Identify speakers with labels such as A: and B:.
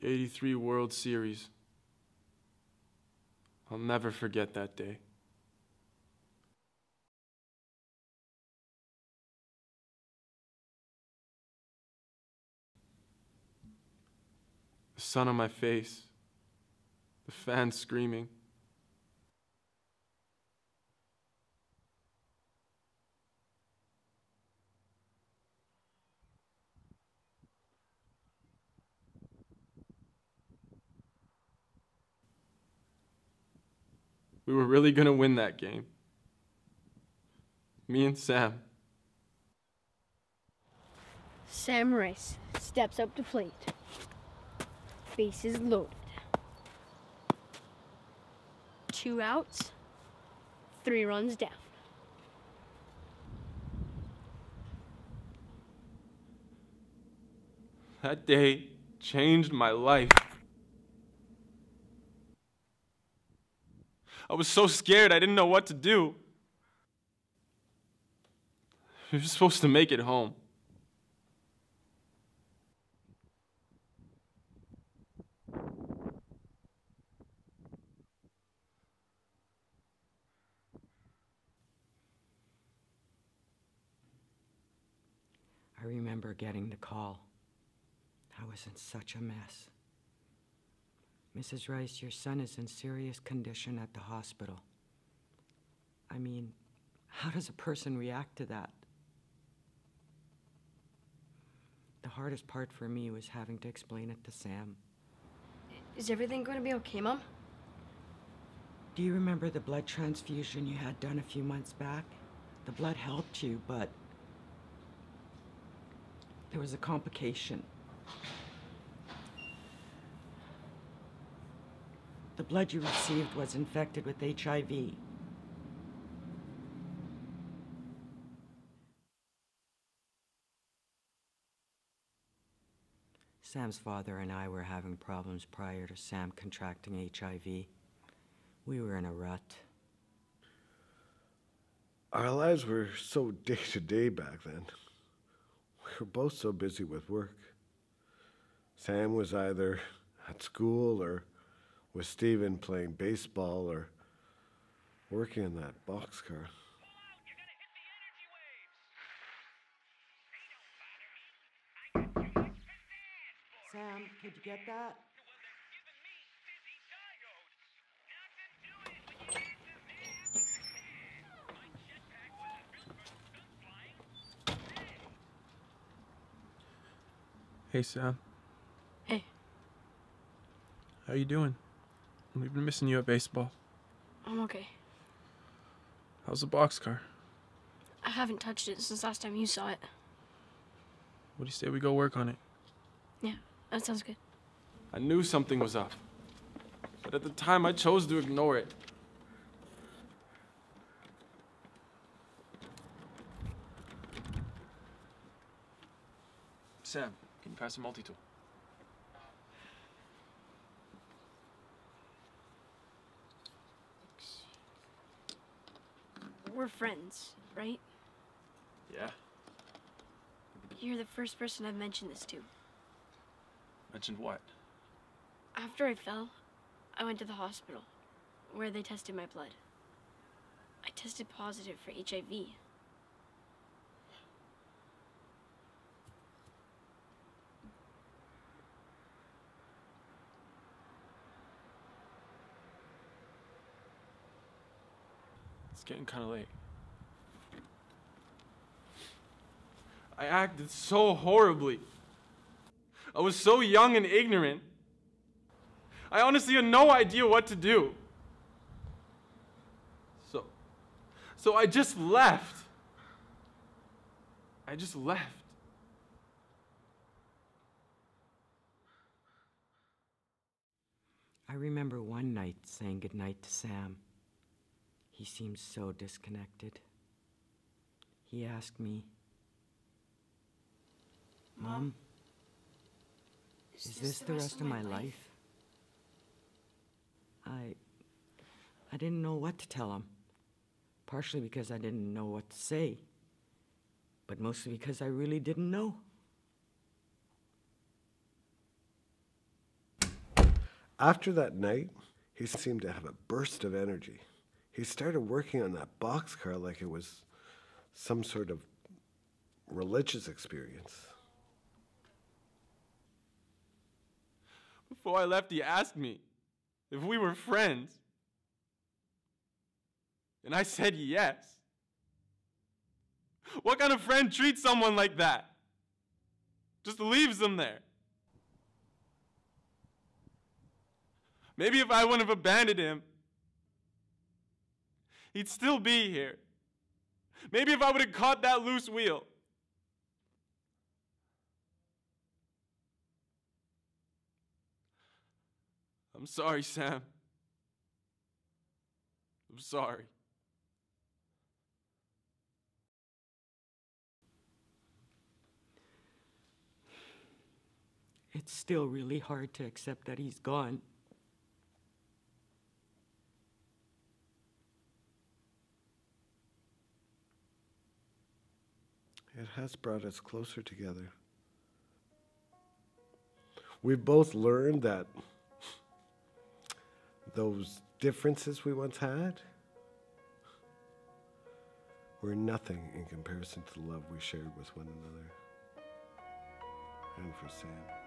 A: The '83 World Series. I'll never forget that day. The sun on my face, the fans screaming. We were really gonna win that game. Me and Sam.
B: Sam Rice steps up to plate. Bases loaded. 2 outs, 3 runs down.
A: That day changed my life. I was so scared I didn't know what to do. We were supposed to make it home.
C: I remember getting the call. I was in such a mess. Mrs. Rice, your son is in serious condition at the hospital. I mean, how does a person react to that? The hardest part for me was having to explain it to Sam.
B: Is everything going to be okay, Mom?
C: Do you remember the blood transfusion you had done a few months back? The blood helped you, but there was a complication. The blood you received was infected with HIV. Sam's father and I were having problems prior to Sam contracting HIV. We were in a rut.
D: Our lives were so day-to-day back then. We were both so busy with work. Sam was either at school or with Stephen playing baseball or working in that boxcar.
C: Sam, could you get that?
A: Hey, Sam.
B: Hey.
A: How you doing? We've been missing you at baseball.
B: I'm okay.
A: How's the boxcar?
B: I haven't touched it since last time you saw it.
A: What do you say we go work on it?
B: Yeah, that sounds good.
A: I knew something was up, but at the time I chose to ignore it. Sam, can you pass the multi-tool?
B: We're friends, right?
A: Yeah.
B: You're the first person I've mentioned this to.
A: Mentioned what?
B: After I fell, I went to the hospital, where they tested my blood. I tested positive for HIV.
A: It's getting kind of late. I acted so horribly. I was so young and ignorant. I honestly had no idea what to do. So I just left. I just left.
C: I remember one night saying goodnight to Sam. He seemed so disconnected. He asked me, Mom, is this the rest of my life? I didn't know what to tell him. Partially because I didn't know what to say, but mostly because I really didn't know.
D: After that night, he seemed to have a burst of energy. He started working on that boxcar like it was some sort of religious experience.
A: Before I left, he asked me if we were friends. And I said yes. What kind of friend treats someone like that? Just leaves them there. Maybe if I wouldn't have abandoned him, he'd still be here. Maybe if I would have caught that loose wheel. I'm sorry, Sam. I'm sorry.
C: It's still really hard to accept that he's gone.
D: It has brought us closer together. We've both learned that those differences we once had were nothing in comparison to the love we shared with one another and for Sam.